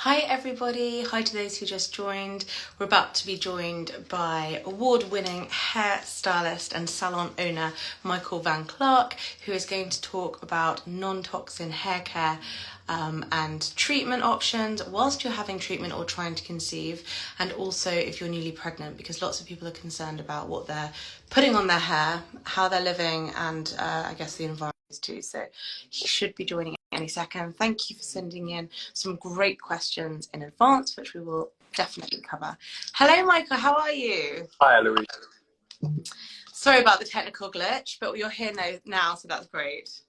Hi everybody, hi to those who just joined. We're about to be joined by award-winning hairstylist and salon owner Michael Van Clarke, who is going to talk about non-toxin hair care and treatment options whilst you're having treatment or trying to conceive, and also if you're newly pregnant, because lots of people are concerned about what they're putting on their hair, how they're living, and I guess the environment too. So he should be joining any second. Thank you for sending in some great questions in advance, which we will definitely cover. Hello, Michael. How are you? Hi, Louise. Sorry about the technical glitch, but you're here now, so that's great.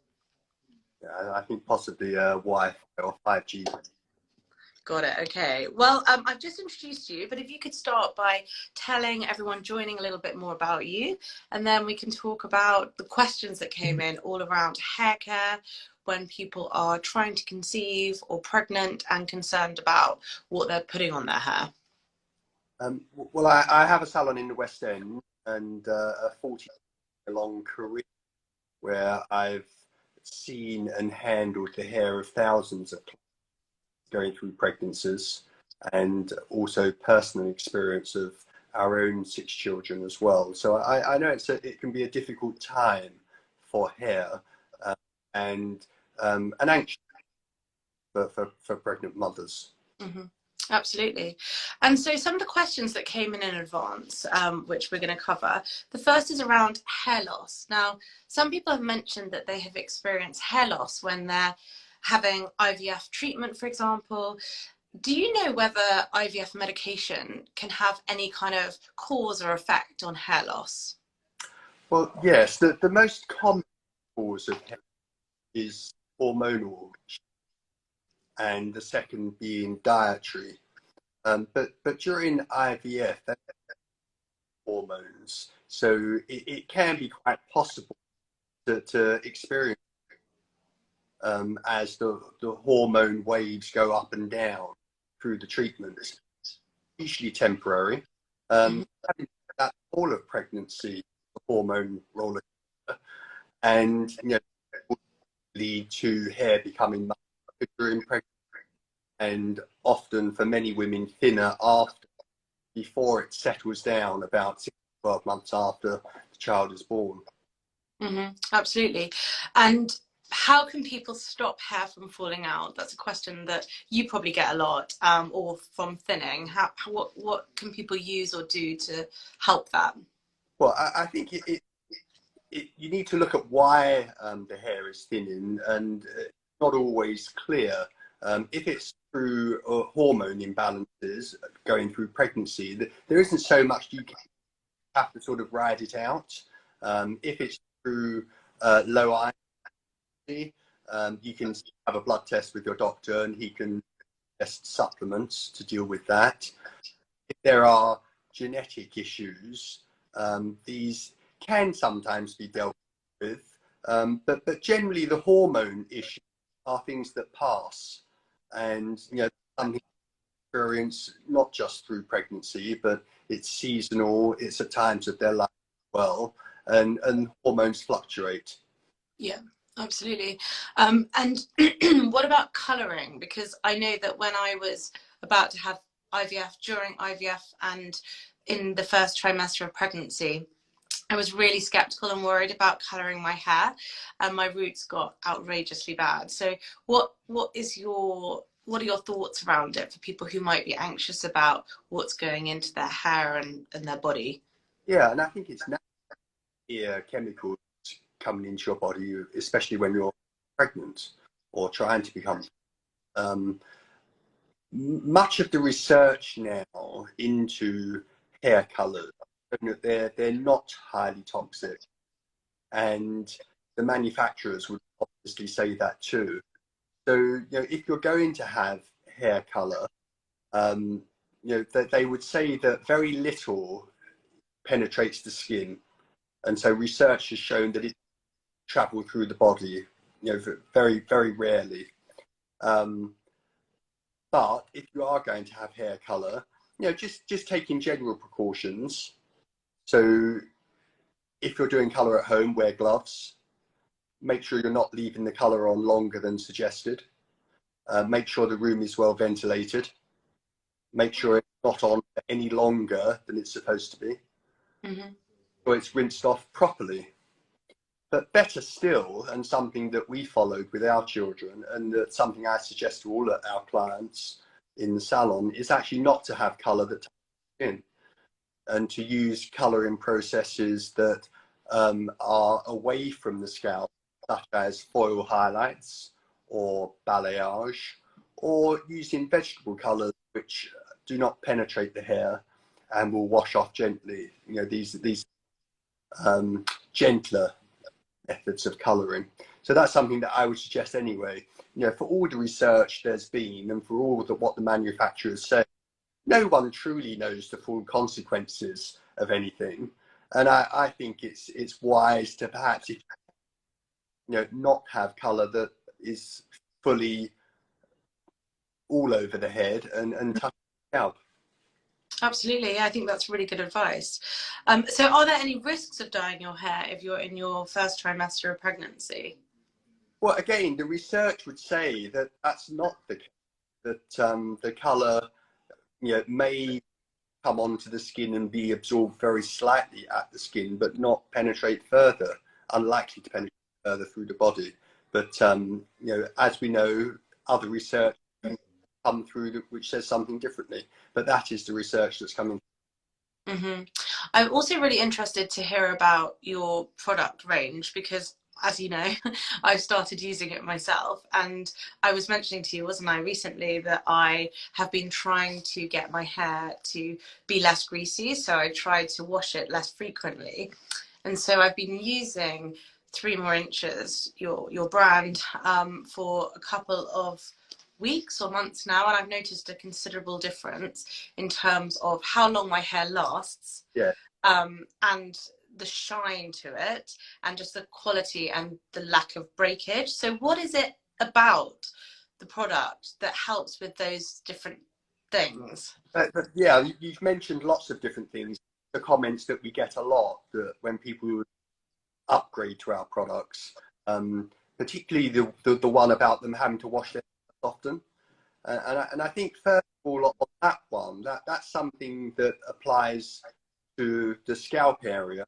Yeah, I think possibly Wi-Fi or 5G. Got it. Okay. Well, I've just introduced you, but if you could start by telling everyone joining a little bit more about you, and then we can talk about the questions that came in all around hair care when people are trying to conceive or pregnant and concerned about what they're putting on their hair. Well, I have a salon in the West End and a 40-year-long career where I've seen and handled the hair of thousands of clients going through pregnancies, and also personal experience of our own 6 children as well. So I know it can be a difficult time for hair and anxious for pregnant mothers. Mm-hmm. Absolutely. And so some of the questions that came in advance, which we're going to cover, the first is around hair loss. Now, some people have mentioned that they have experienced hair loss when they're having IVF treatment, for example. Do you know whether IVF medication can have any kind of cause or effect on hair loss? Well, yes, the most common cause of hair is hormonal, and the second being dietary. But during IVF, they're hormones, so it can be quite possible to experience as the hormone waves go up and down through the treatment. Usually temporary. Mm-hmm. That all of pregnancy, the hormone roller, and lead to hair becoming much during pregnancy, and often for many women thinner after, before it settles down about 6 to 12 months after the child is born. Mm-hmm. Absolutely. And how can people stop hair from falling out? That's a question that you probably get a lot, or from thinning. What can people use or do to help that? Well, I think you need to look at why the hair is thinning, and it's not always clear. If it's through hormone imbalances going through pregnancy, there isn't so much you can have to sort of ride it out. If it's through low iron, you can have a blood test with your doctor and he can test supplements to deal with that. If there are genetic issues, these can sometimes be dealt with, but generally the hormone issues are things that pass, and some experience not just through pregnancy, but it's seasonal, it's at times of their life as well, and hormones fluctuate. Yeah, absolutely. And what about colouring? Because I know that when I was about to have IVF, during IVF, and in the first trimester of pregnancy, I was really skeptical and worried about colouring my hair, and my roots got outrageously bad. So what are your thoughts around it for people who might be anxious about what's going into their hair and their body? Yeah, and I think it's natural chemicals coming into your body, especially when you're pregnant or trying to become. Um, Much of the research now into hair colours, they're not highly toxic, and the manufacturers would obviously say that too. So if you're going to have hair colour, that they would say that very little penetrates the skin, and so research has shown that it travels through the body, very, very rarely. But if you are going to have hair colour, just taking general precautions. So if you're doing colour at home, wear gloves. Make sure you're not leaving the colour on longer than suggested. Make sure the room is well ventilated. Make sure it's not on for any longer than it's supposed to be. Mm-hmm. Or it's rinsed off properly. But better still, and something that we followed with our children, and that's something I suggest to all of our clients in the salon, is actually not to have colour that touches skin, and to use colouring processes that are away from the scalp, such as foil highlights or balayage, or using vegetable colours which do not penetrate the hair and will wash off gently. You know, these gentler methods of colouring. So that's something that I would suggest anyway. You know, for all the research there's been, and for all what the manufacturers say, no one truly knows the full consequences of anything. And I think it's wise to perhaps, you know, not have colour that is fully all over the head and touch the scalp. Absolutely, yeah, I think that's really good advice. So are there any risks of dyeing your hair if you're in your first trimester of pregnancy? Well, again, the research would say that that's not the case, that the colour, you know, may come onto the skin and be absorbed very slightly at the skin, but not penetrate further, unlikely to penetrate further through the body. But, you know, as we know, other research come through which says something differently, but that is the research that's coming. Mm-hmm. I'm also really interested to hear about your product range because, as you know, I've started using it myself, and I was mentioning to you, wasn't I, recently that I have been trying to get my hair to be less greasy, so I tried to wash it less frequently, and so I've been using 3 More Inches, your brand, for a couple of weeks or months now, and I've noticed a considerable difference in terms of how long my hair lasts, Yeah. and the shine to it, and just the quality and the lack of breakage. So what is it about the product that helps with those different things? But yeah, you've mentioned lots of different things. The comments that we get a lot, that when people upgrade to our products, particularly the one about them having to wash their hands often. And I think first of all on that one, that's something that applies to the scalp area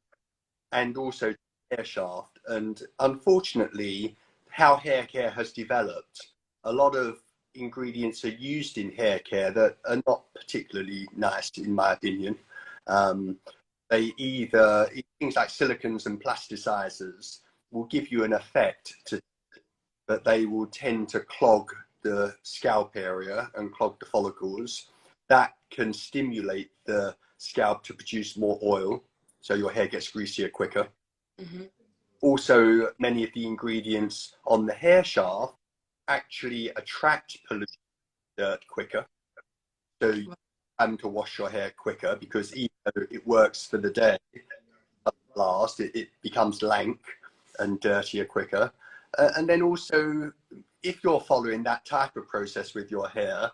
and also the hair shaft. And unfortunately, how hair care has developed, a lot of ingredients are used in hair care that are not particularly nice, in my opinion. They either, things like silicons and plasticizers will give you an effect but they will tend to clog the scalp area and clog the follicles. That can stimulate the scalp to produce more oil, so your hair gets greasier quicker. Mm-hmm. Also, many of the ingredients on the hair shaft actually attract pollution dirt quicker, so you have to wash your hair quicker, because even though it works for the day, at last it becomes lank and dirtier quicker. And then also, if you're following that type of process with your hair,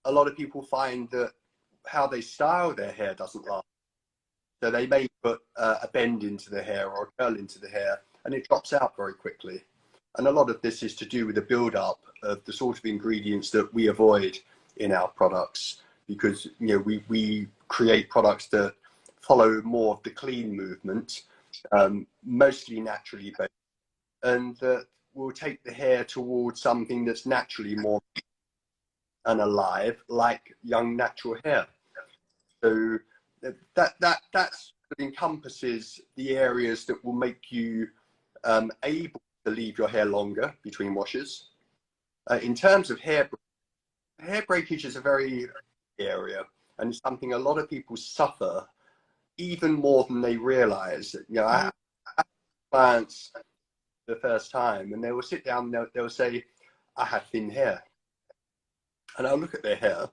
a lot of people find that how they style their hair doesn't last. So they may put a bend into the hair or a curl into the hair, and it drops out very quickly. And a lot of this is to do with the build-up of the sort of ingredients that we avoid in our products, because, you know, we create products that follow more of the clean movement, mostly naturally based, and that will take the hair towards something that's naturally more and alive, like young natural hair. So that encompasses the areas that will make you able to leave your hair longer between washes. In terms of hair breakage is a very area, and it's something a lot of people suffer even more than they realize. You know, I have clients the first time, and they will sit down and they'll say, I have thin hair. And I'll look at their hair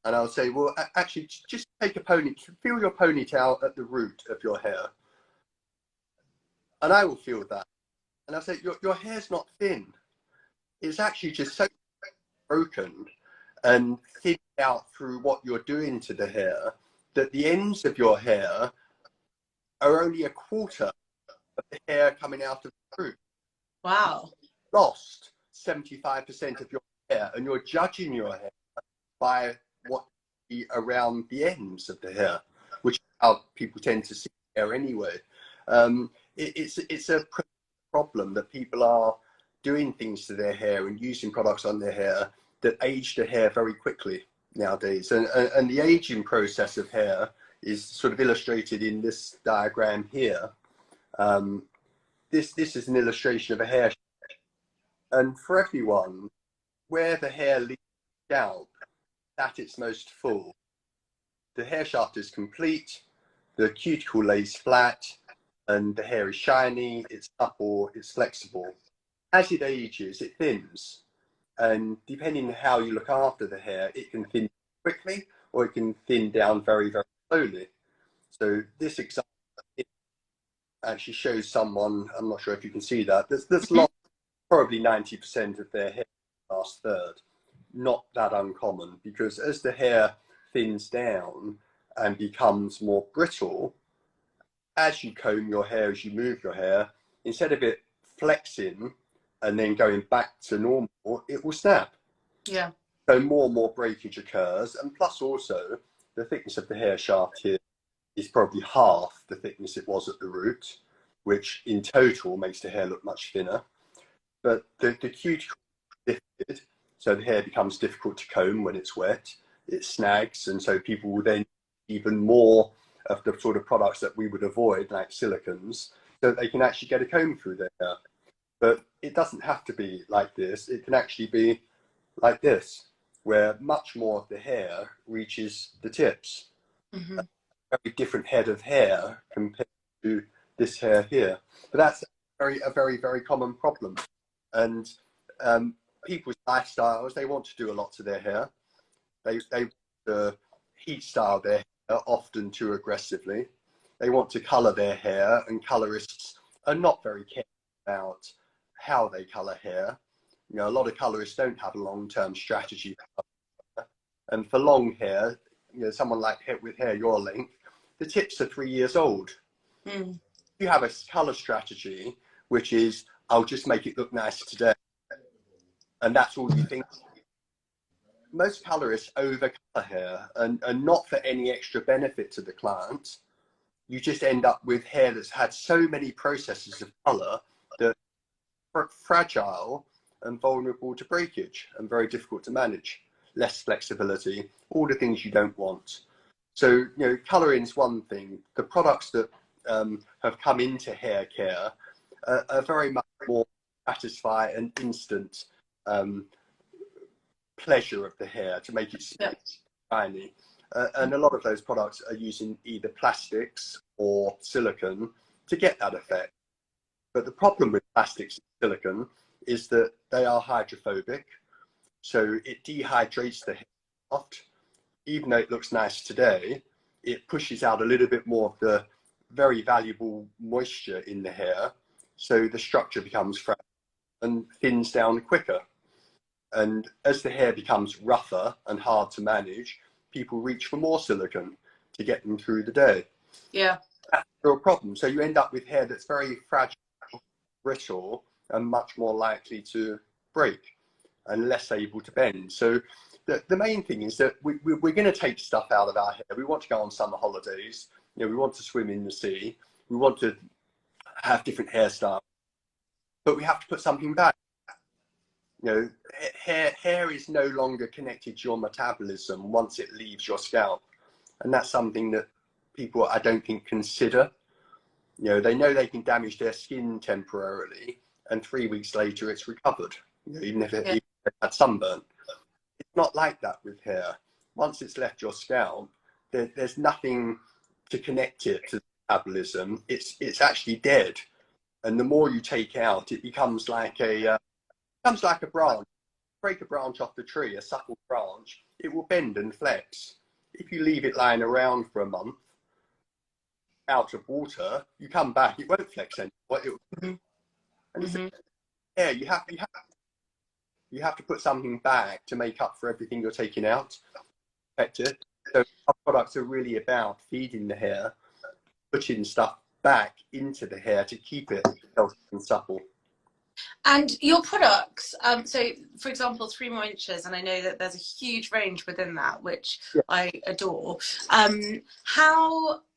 and I'll say, well, actually, just take a ponytail, feel your ponytail at the root of your hair. And I will feel that. And I'll say, your hair's not thin. It's actually just so broken and thinned out through what you're doing to the hair that the ends of your hair are only a quarter of the hair coming out of the root. Wow. Lost 75% of your hair, and you're judging your hair by what around the ends of the hair, which is how people tend to see hair anyway. It's a problem that people are doing things to their hair and using products on their hair that age the hair very quickly nowadays. And the aging process of hair is sort of illustrated in this diagram here. This is an illustration of a hair, and for everyone, where the hair leaves the scalp at its most full, the hair shaft is complete, the cuticle lays flat, and the hair is shiny, it's supple, it's flexible. As it ages, it thins, and depending on how you look after the hair, it can thin quickly or it can thin down very, very slowly. So this example actually shows someone, I'm not sure if you can see that, that's lost probably 90% of their hair last third. Not that uncommon, because as the hair thins down and becomes more brittle, as you comb your hair, as you move your hair, instead of it flexing and then going back to normal, it will snap. Yeah. So more and more breakage occurs, and plus also the thickness of the hair shaft here is probably half the thickness it was at the root, which in total makes the hair look much thinner. But the cuticle is lifted, so the hair becomes difficult to comb when it's wet. It snags, and so people will then even more of the sort of products that we would avoid, like silicons, so that they can actually get a comb through their hair. But it doesn't have to be like this. It can actually be like this, where much more of the hair reaches the tips. Mm-hmm. A very different head of hair compared to this hair here. But that's a very, very common problem. And people's lifestyles, they want to do a lot to their hair. They want to heat style their hair often too aggressively. They want to colour their hair, and colourists are not very careful about how they colour hair. You know, a lot of colourists don't have a long-term strategy. And for long hair, you know, someone like with hair your length, the tips are 3 years old. Mm. You have a colour strategy, which is, I'll just make it look nice today. And that's all you think. Most colourists over-colour hair, and not for any extra benefit to the client. You just end up with hair that's had so many processes of colour that are fragile and vulnerable to breakage and very difficult to manage. Less flexibility, all the things you don't want. So, you know, colouring is one thing. The products that have come into hair care are very much more satisfy an instant pleasure of the hair to make it shiny. And a lot of those products are using either plastics or silicone to get that effect. But the problem with plastics and silicone is that they are hydrophobic. So it dehydrates the hair shaft. Even though it looks nice today, it pushes out a little bit more of the very valuable moisture in the hair. So the structure becomes fragile and thins down quicker. And as the hair becomes rougher and hard to manage, people reach for more silicone to get them through the day. Yeah. That's a real problem. So you end up with hair that's very fragile, brittle, and much more likely to break and less able to bend. So the main thing is that we're going to take stuff out of our hair. We want to go on summer holidays. You know, we want to swim in the sea. We want to have different hairstyles, but we have to put something back. You know, hair is no longer connected to your metabolism once it leaves your scalp. And that's something that people, I don't think, consider. You know, they know they can damage their skin temporarily, and 3 weeks later it's recovered, you know, even if it had sunburn. It's not like that with hair. Once it's left your scalp, there's nothing to connect it to the metabolism. It's actually dead. And the more you take out, it becomes like a branch. Break a branch off the tree, a supple branch, it will bend and flex. If you leave it lying around for a month, out of water, you come back, it won't flex anymore. Yeah, you have to put something back to make up for everything you're taking out. So our products are really about feeding the hair, putting stuff back into the hair to keep it healthy and supple. And your products, so for example, 3 more inches, and I know that there's a huge range within that, which Yeah. I adore.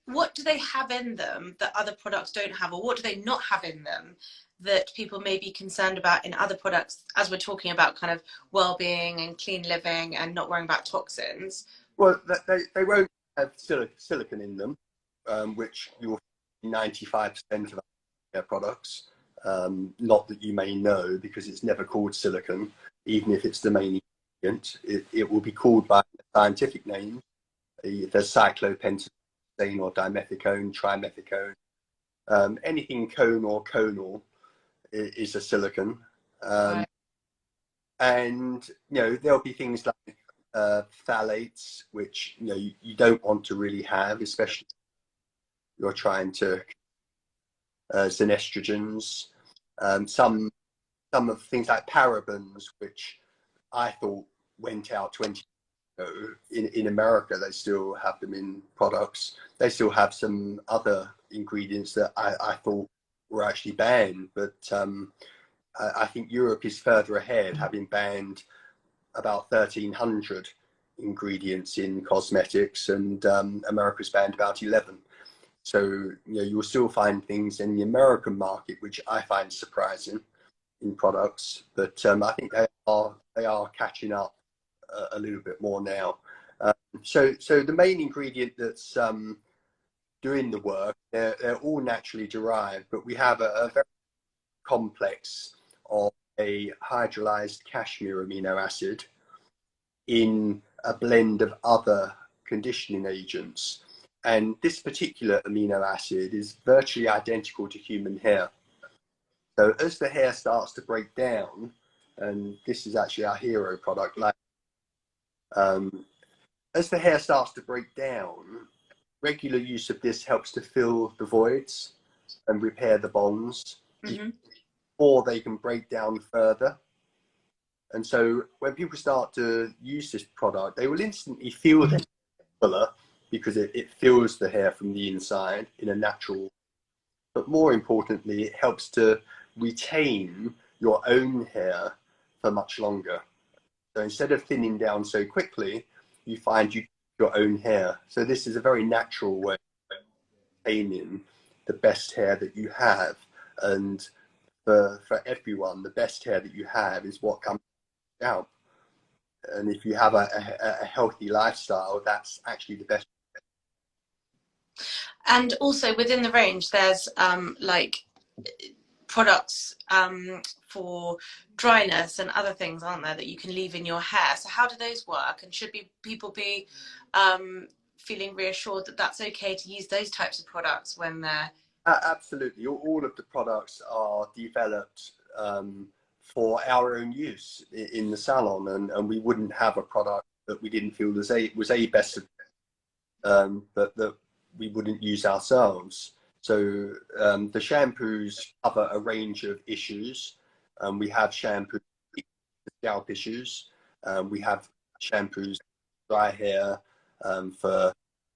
What do they have in them that other products don't have, or what do they not have in them that people may be concerned about in other products, as we're talking about kind of well-being and clean living and not worrying about toxins? Well, they won't have silicon in them, which you'll find 95% of their products. Not that you may know, because it's never called silicon, even if it's the main ingredient. It will be called by a scientific name. There's cyclopentane or dimethicone, trimethicone. Anything cone or conal is a silicon. Right. And there'll be things like phthalates, which you don't want to really have, especially if you're trying to estrogens. Some of things like parabens, which I thought went out 20 years ago. In America, they still have them in products. They still have some other ingredients that I thought were actually banned, but I think Europe is further ahead, having banned about 1,300 ingredients in cosmetics, and America's banned about 11. So you'll still find things in the American market which I find surprising in products, but I think they are catching up a little bit more now. So the main ingredient that's doing the work, they're all naturally derived, but we have a very complex of a hydrolyzed cashmere amino acid in a blend of other conditioning agents. And this particular amino acid is virtually identical to human hair. So as the hair starts to break down, and this is actually our hero product, as the hair starts to break down, regular use of this helps to fill the voids and repair the bonds, or they can break down further. And so when people start to use this product, they will instantly feel the fuller, because it fills the hair from the inside in a natural way. But more importantly, it helps to retain your own hair for much longer. So instead of thinning down so quickly, you find you keep your own hair. So this is a very natural way of retaining the best hair that you have. And for everyone, the best hair that you have is what comes out. And if you have a healthy lifestyle, that's actually the best. And also within the range, there's like products for dryness and other things, aren't there, that you can leave in your hair? So how do those work? And should people be feeling reassured that that's okay to use those types of products when they're... Absolutely. All of the products are developed for our own use in the salon, and we wouldn't have a product that we didn't feel was a best, but that we wouldn't use ourselves. So the shampoos cover a range of issues. We have shampoos for scalp issues. We have shampoos for dry hair, for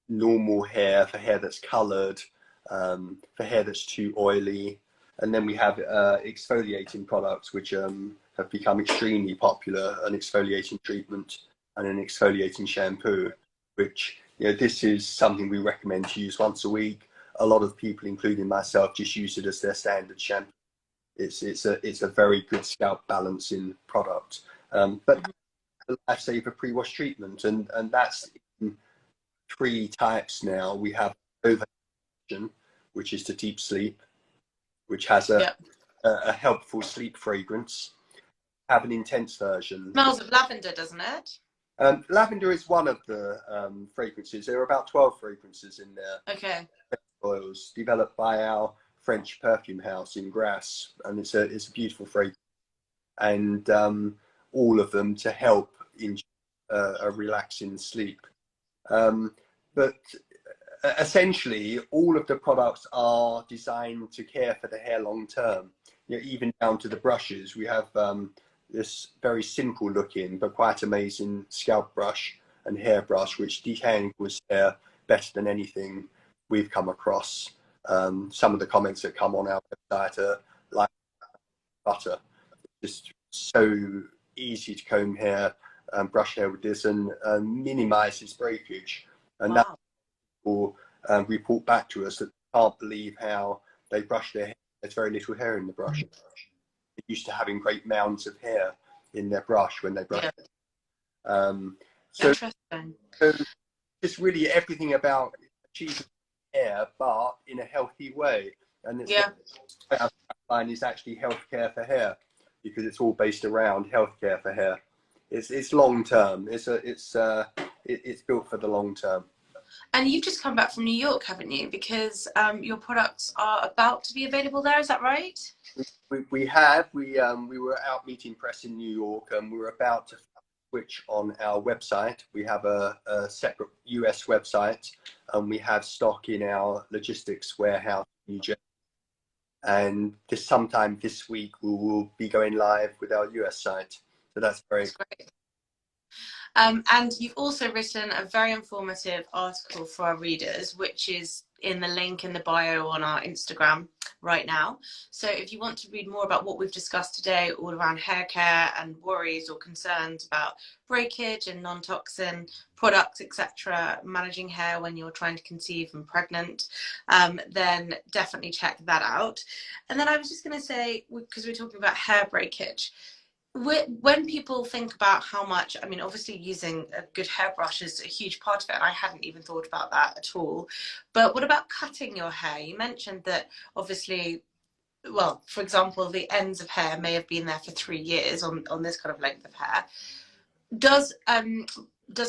normal hair, for hair that's coloured, for hair that's too oily. And then we have exfoliating products, which have become extremely popular: an exfoliating treatment and an exfoliating shampoo, which, this is something we recommend to use once a week. A lot of people, including myself, just use it as their standard shampoo. It's a very good scalp balancing product. But the Lifesaver pre-wash treatment, and that's in 3 types now. We have over, which is to deep sleep, which has a helpful sleep fragrance. Have an intense version. Smells of lavender, doesn't it? Lavender is one of the fragrances. There are about 12 fragrances in there. Okay. Oils developed by our French perfume house in Grasse, and it's a beautiful fragrance, and all of them to help in a relaxing sleep. But essentially, all of the products are designed to care for the hair long term. Even down to the brushes. We have this very simple looking but quite amazing scalp brush and hairbrush, which detangles hair better than anything we've come across. Some of the comments that come on our website are like, butter. It's just so easy to comb hair and brush hair with this, and minimises breakage. And that will report back to us that they can't believe how they brush their hair. There's very little hair in the brush. They're used to having great mounds of hair in their brush when they brush. Interesting. So just really everything about achieving hair, but in a healthy way. And it's our line is actually healthcare for hair, because it's all based around healthcare for hair. It's long term. It's built for the long term. And you've just come back from New York, haven't you? Because your products are about to be available there. Is that right? We have. We were out meeting press in New York, and we were about to switch on our website. We have a separate US website, and we have stock in our logistics warehouse in New Jersey. And sometime this week we will be going live with our US site. So that's great. And you've also written a very informative article for our readers, which is in the link in the bio on our Instagram right now. So if you want to read more about what we've discussed today, all around hair care and worries or concerns about breakage and non-toxin products, etc., managing hair when you're trying to conceive and pregnant, then definitely check that out. And then I was just going to say, because we're talking about hair breakage, when people think about how much, I mean, obviously using a good hairbrush is a huge part of it, and I hadn't even thought about that at all. But what about cutting your hair? You mentioned that obviously, well, for example, the ends of hair may have been there for 3 years on this kind of length of hair. Does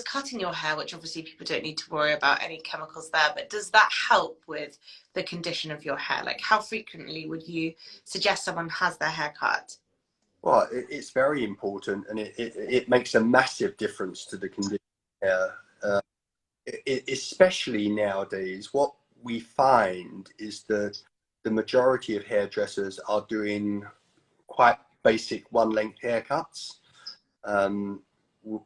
cutting your hair, which obviously people don't need to worry about any chemicals there, but does that help with the condition of your hair? Like, how frequently would you suggest someone has their hair cut? Well, it's very important, and it makes a massive difference to the condition of hair. Especially nowadays, what we find is that the majority of hairdressers are doing quite basic one-length haircuts,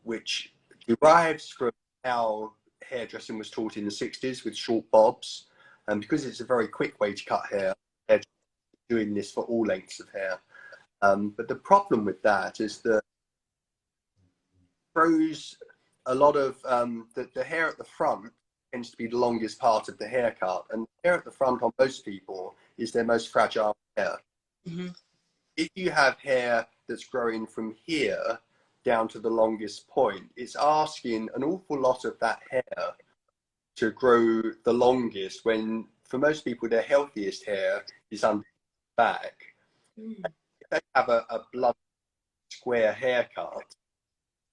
which derives from how hairdressing was taught in the 60s with short bobs. And because it's a very quick way to cut hair, hairdressers are doing this for all lengths of hair. But the problem with that is that it throws a lot of the hair at the front tends to be the longest part of the haircut, and the hair at the front on most people is their most fragile hair. Mm-hmm. If you have hair that's growing from here down to the longest point, it's asking an awful lot of that hair to grow the longest, when for most people their healthiest hair is under the back. Mm. They have a blunt square haircut,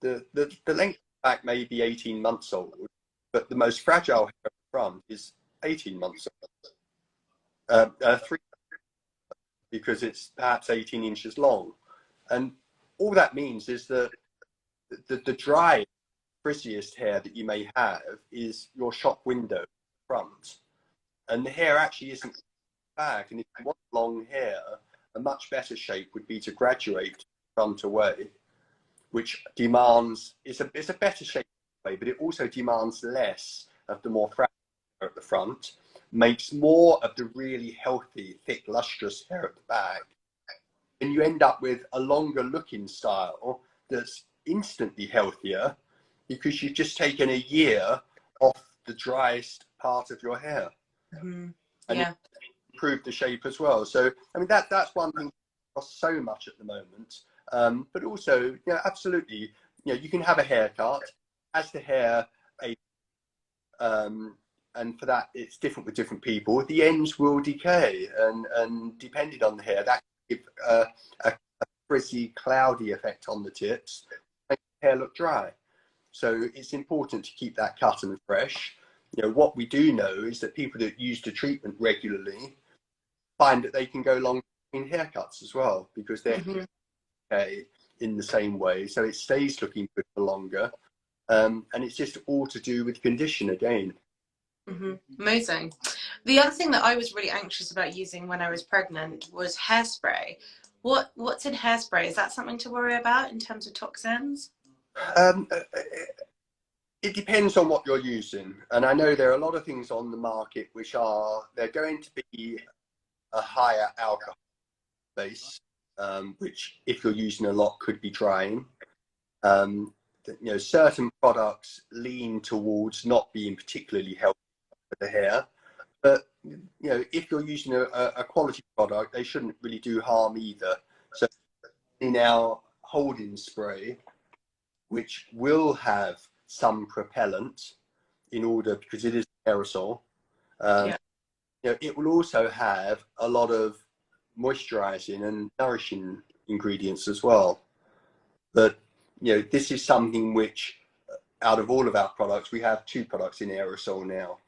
the length of the back may be 18 months old, but the most fragile hair at the front is 18 months old. 3, because it's perhaps 18 inches long. And all that means is that the dry, frizziest hair that you may have is your shop window front. And the hair actually isn't back. And if you want long hair, a much better shape would be to graduate front away, which demands, it's a better shape way, but it also demands less of the more fragile hair at the front, makes more of the really healthy, thick, lustrous hair at the back. And you end up with a longer looking style that's instantly healthier, because you've just taken a year off the driest part of your hair. Mm-hmm. And improve the shape as well. So I mean that's one thing that costs so much at the moment. But also, absolutely, you can have a haircut as the hair ages, and for that it's different with different people. The ends will decay, and depending on the hair, that can give a frizzy, cloudy effect on the tips, make the hair look dry. So it's important to keep that cut and fresh. What we do know is that people that use the treatment regularly find that they can go long in haircuts as well, because they're okay in the same way, so it stays looking good for longer, and it's just all to do with condition again. Amazing. The other thing that I was really anxious about using when I was pregnant was hairspray. What's in hairspray? Is that something to worry about in terms of toxins? It depends on what you're using, and I know there are a lot of things on the market which they're going to be a higher alcohol base, which if you're using a lot could be drying. Certain products lean towards not being particularly healthy for the hair, but if you're using a quality product, they shouldn't really do harm either. So in our holding spray, which will have some propellant because it is aerosol, it will also have a lot of moisturizing and nourishing ingredients as well. But this is something which, out of all of our products, we have 2 products in aerosol now.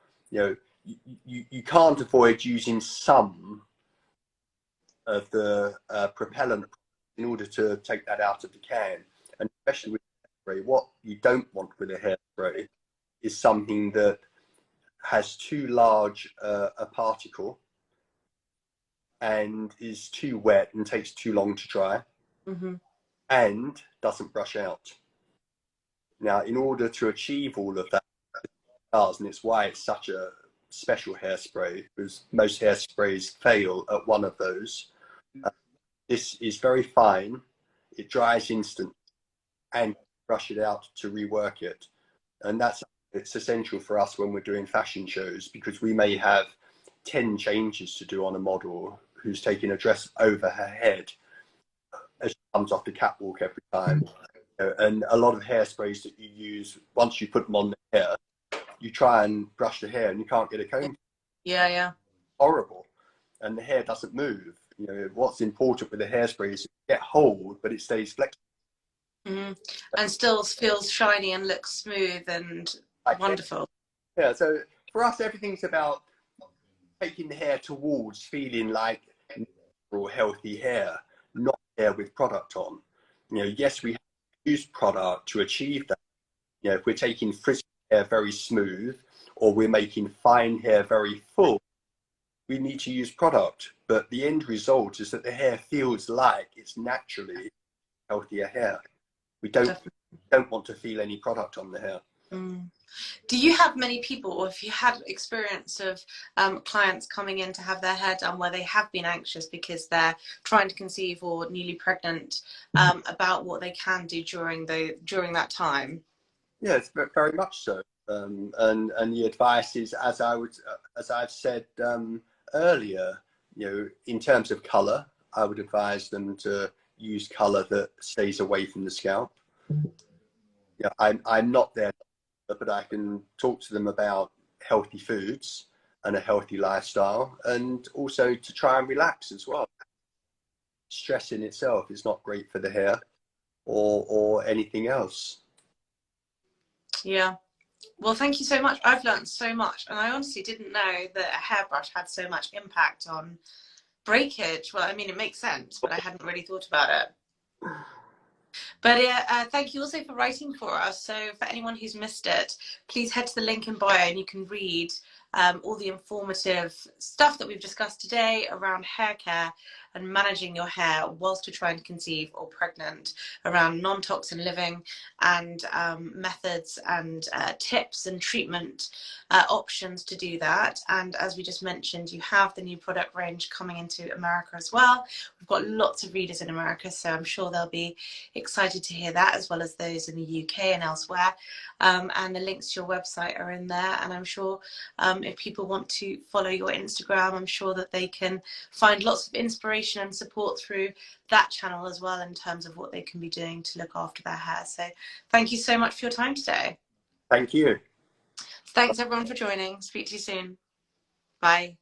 You can't avoid using some of the propellant in order to take that out of the can. And especially with hairspray, what you don't want with a hairspray is something that has too large a particle and is too wet and takes too long to dry, and doesn't brush out. Now, in order to achieve all of that, and it's why it's such a special hairspray, because most hairsprays fail at one of those. This is very fine, it dries instantly, and brush it out to rework it. And it's essential for us when we're doing fashion shows, because we may have 10 changes to do on a model who's taking a dress over her head as she comes off the catwalk every time. And a lot of hairsprays that you use, once you put them on the hair, you try and brush the hair and you can't get a comb. Yeah. Horrible. And the hair doesn't move. What's important with the hairspray is get hold, but it stays flexible. And still feels shiny and looks smooth and wonderful. Yeah, so for us, everything's about taking the hair towards feeling like natural, healthy hair, not hair with product on. Yes, we have to use product to achieve that. If we're taking frizzy hair very smooth, or we're making fine hair very full, we need to use product. But the end result is that the hair feels like it's naturally healthier hair. We don't want to feel any product on the hair. Do you have many people, or have you had experience of clients coming in to have their hair done where they have been anxious because they're trying to conceive or newly pregnant, about what they can do during that time? Yes, very much so. And the advice is, as I've said earlier, in terms of colour, I would advise them to use colour that stays away from the scalp. I'm not there, but I can talk to them about healthy foods and a healthy lifestyle, and also to try and relax as well. Stress in itself is not great for the hair or anything else. Yeah. Well, thank you so much. I've learned so much, and I honestly didn't know that a hairbrush had so much impact on breakage. Well, I mean, it makes sense, but I hadn't really thought about it. But thank you also for writing for us. So for anyone who's missed it, please head to the link in bio and you can read all the informative stuff that we've discussed today around hair care and managing your hair whilst you're trying to conceive or pregnant, around non-toxin living and methods and tips and treatment options to do that. And as we just mentioned, you have the new product range coming into America as well. We've got lots of readers in America, so I'm sure they'll be excited to hear that, as well as those in the UK and elsewhere. And the links to your website are in there, and I'm sure if people want to follow your Instagram, I'm sure that they can find lots of inspiration and support through that channel as well, in terms of what they can be doing to look after their hair. So thank you so much for your time today. Thank you. Thanks everyone for joining. Speak to you soon. Bye.